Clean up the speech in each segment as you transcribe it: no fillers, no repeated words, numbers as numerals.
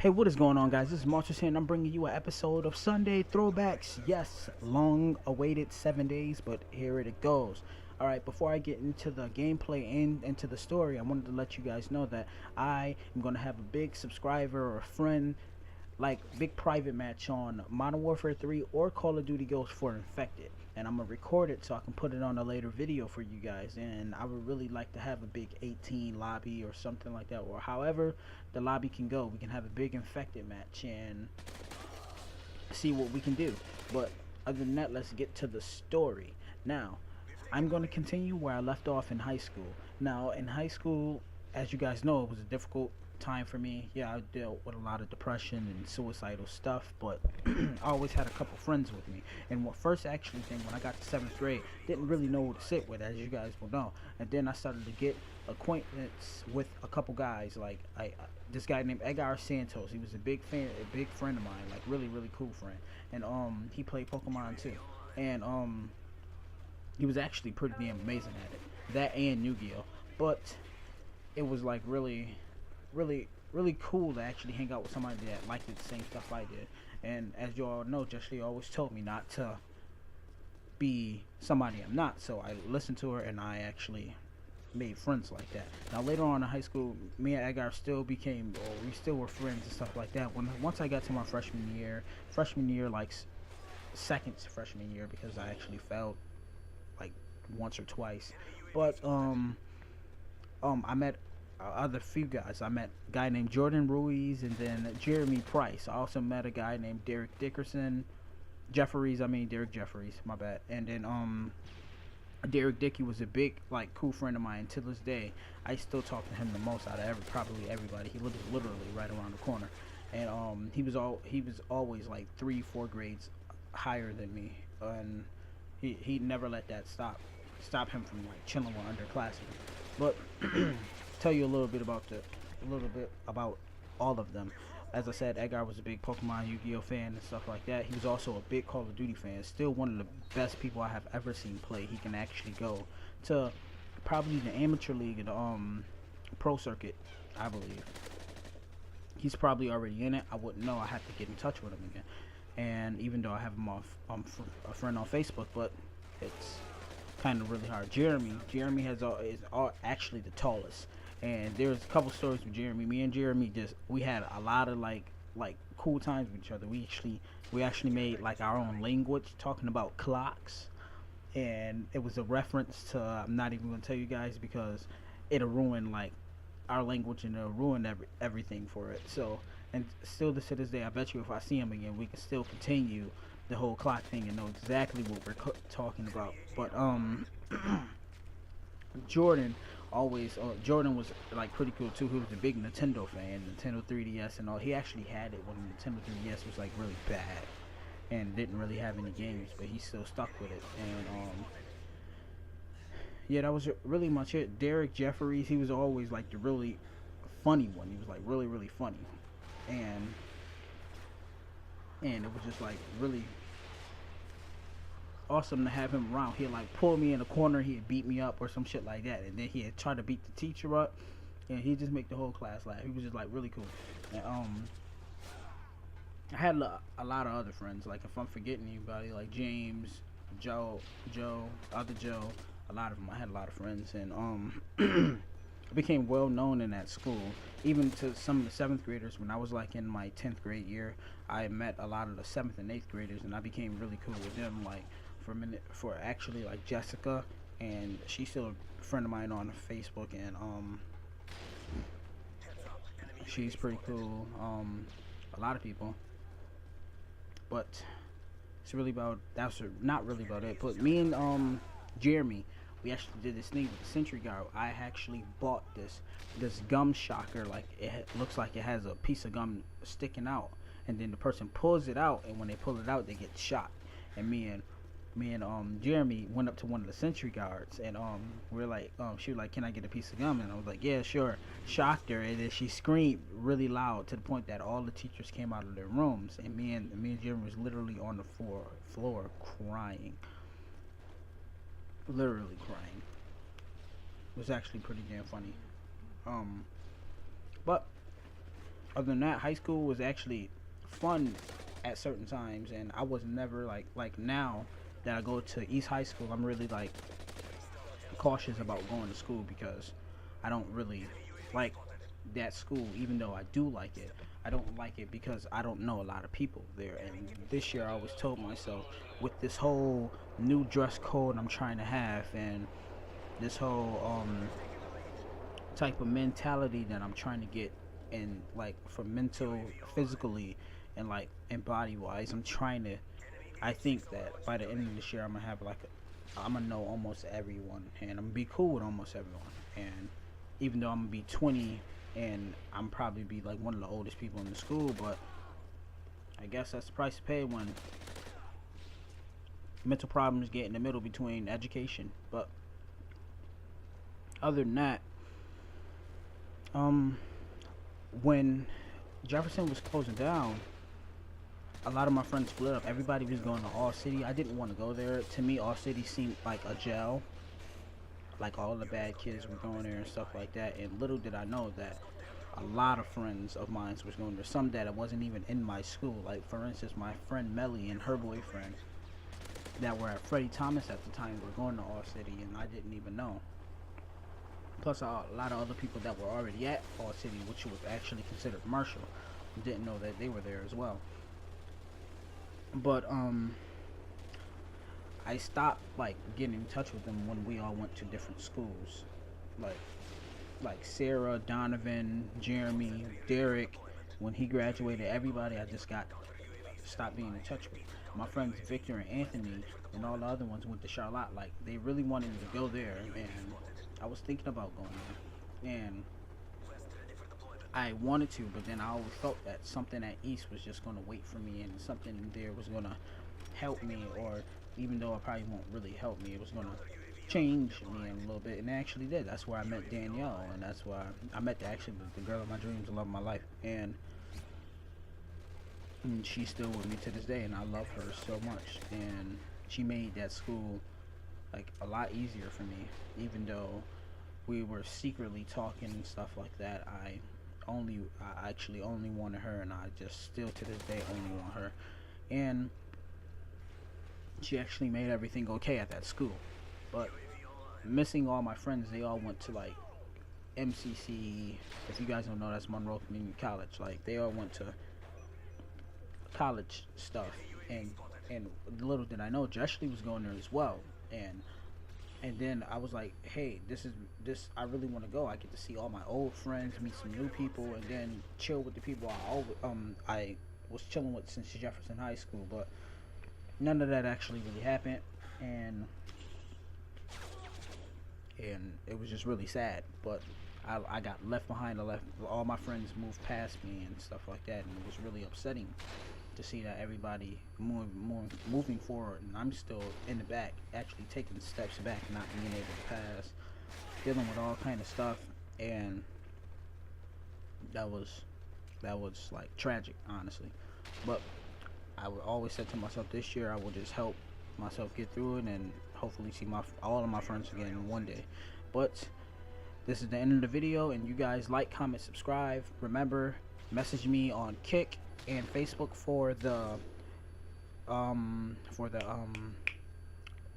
Hey, what is going on, guys? This is Marcus here, and I'm bringing you an episode of Sunday Throwbacks. Yes, long awaited 7 days, but here it goes. Alright, before I get into the gameplay and into the story, I wanted to let you guys know that I am going to have a big subscriber or friend, like big private match on Modern Warfare 3 or Call of Duty Ghosts for Infected. And I'm going to record it so I can put it on a later video for you guys. And I would really like to have a big 18 lobby or something like that, or however the lobby can go. We can have a big Infected match and see what we can do. But other than that, let's get to the story. Now, I'm going to continue where I left off in high school. Now, in high school, as you guys know, it was a difficult time for me. Yeah, I dealt with a lot of depression and suicidal stuff, but I always had a couple friends with me. And what first actually thing, when I got to 7th grade, didn't really know who to sit with, as you guys will know. And then I started to get acquaintance with a couple guys, like this guy named Edgar Santos. He was a big fan, a big friend of mine, like really cool friend. And he played Pokemon too. And he was actually pretty damn amazing at it. That and Yu-Gi-Oh. But it was like really cool to actually hang out with somebody that liked the same stuff I did. And as you all know, Jessie always told me not to be somebody I'm not, so I listened to her and I actually made friends like that. Now later on in high school, me and Edgar still became, or we still were friends and stuff like that. Once I got to my freshman year, like second to freshman year, because I actually failed like once or twice. But I met other few guys. I met a guy named Jordan Ruiz and then Jeremy Price. I also met a guy named Derek Jeffries, my bad. And then Derek Dickey was a big, like, cool friend of mine. To this day, I still talk to him the most out of probably everybody. He lives literally right around the corner. And he was always like 3-4 grades higher than me, and he never let that stop him from like chilling with underclassmen. But tell you a little bit about all of them. As I said, Edgar was a big Pokemon, Yu-Gi-Oh fan and stuff like that. He was also a big Call of Duty fan. Still one of the best people I have ever seen play. He can actually go to probably the amateur league and pro circuit, I believe. He's probably already in it. I wouldn't know. I have to get in touch with him again. And even though I have him off a friend on Facebook, but it's kind of really hard. Jeremy is actually the tallest. And there's a couple stories with Jeremy. Me and Jeremy we had a lot of like cool times with each other. We actually made like our own language talking about clocks, and it was a reference to, I'm not even gonna tell you guys because it'll ruin like our language and it'll ruin everything for it. So, and still to this day, I bet you if I see him again, we can still continue the whole clock thing and know exactly what we're talking about. But Jordan was like pretty cool too. He was a big Nintendo fan, Nintendo 3DS and all. He actually had it when Nintendo 3DS was like really bad and didn't really have any games, but he still stuck with it. And yeah, that was really much it. Derek Jeffries, he was always like the really funny one. He was like really funny, and it was just like really awesome to have him around. He'd like pull me in a corner, he'd beat me up or some shit like that, and then he'd try to beat the teacher up, and he'd just make the whole class laugh. He was just like really cool. And I had a lot of other friends. Like if I'm forgetting anybody, like James, Joe, other Joe, a lot of them. I had a lot of friends, and I became well known in that school. Even to some of the 7th graders, when I was like in my 10th grade year, I met a lot of the 7th and 8th graders, and I became really cool with them. Like for actually like Jessica, and she's still a friend of mine on Facebook, and she's pretty cool. A lot of people, but that's not really about it. But me and Jeremy, we actually did this thing with the Sentry Guard. I actually bought this gum shocker. Like it looks like it has a piece of gum sticking out, and then the person pulls it out, and when they pull it out, they get shot. And me and Jeremy went up to one of the Sentry Guards, and we're like, she was like, "Can I get a piece of gum?" And I was like, "Yeah, sure." Shocked her, and then she screamed really loud to the point that all the teachers came out of their rooms, and me and Jeremy was literally on the floor crying. Literally crying. It was actually pretty damn funny. But other than that, high school was actually fun at certain times, and I was never like now that I go to East High School. I'm really like cautious about going to school because I don't really like that school, even though I do like it. I don't like it because I don't know a lot of people there. And this year I always told myself, with this whole new dress code I'm trying to have, and this whole type of mentality that I'm trying to get, and like for mental, physically, and like and body wise, I think that by the end of this year I'm gonna have like I'm gonna know almost everyone, and I'm gonna be cool with almost everyone. And even though I'm gonna be 20, and I'm probably be like one of the oldest people in the school, but I guess that's the price to pay when mental problems get in the middle between education. But other than that, um, when Jefferson was closing down, a lot of my friends split up. Everybody was going to All City. I didn't want to go there. To me, All City seemed like a jail. Like all the bad kids were going there and stuff like that. And little did I know that a lot of friends of mine was going there. Some that wasn't even in my school. Like for instance, my friend Melly and her boyfriend that were at Freddie Thomas at the time were going to All City, and I didn't even know. Plus a lot of other people that were already at All City, which was actually considered Marshall, didn't know that they were there as well. But I stopped like getting in touch with them when we all went to different schools, like Sarah, Donovan, Jeremy, Derek. When he graduated, everybody I just got stopped being in touch with. My friends Victor and Anthony and all the other ones went to Charlotte. Like they really wanted me to go there, and I was thinking about going there, and I wanted to, but then I always felt that something at East was just going to wait for me, and something there was going to help me, or even though it probably won't really help me, it was going to change me a little bit, and it actually did. That's where I met Danielle, and that's why I met the girl of my dreams, the love of my life, and she's still with me to this day, and I love her so much, and she made that school like a lot easier for me, even though we were secretly talking and stuff like that. I actually only wanted her, and I just still to this day only want her. And she actually made everything okay at that school. But missing all my friends, they all went to like MCC. If you guys don't know, that's Monroe Community College. Like they all went to college stuff, and little did I know, Jeshley was going there as well. And then I was like, hey, this I really want to go. I get to see all my old friends, meet some new people, and then chill with the people I was chilling with since Jefferson High School. But none of that actually really happened, and it was just really sad. But I got left behind. All my friends moved past me and stuff like that, and it was really upsetting to see that everybody moving forward, and I'm still in the back, actually taking steps back, not being able to pass, dealing with all kind of stuff, and that was like tragic, honestly. But I would always say to myself, this year I will just help myself get through it, and hopefully see all of my friends again one day. But this is the end of the video, and you guys like, comment, subscribe. Remember, message me on Kick and Facebook for the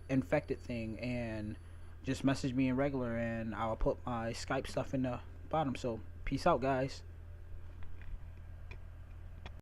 infected thing, and just message me in regular, and I'll put my Skype stuff in the bottom. So peace out, guys.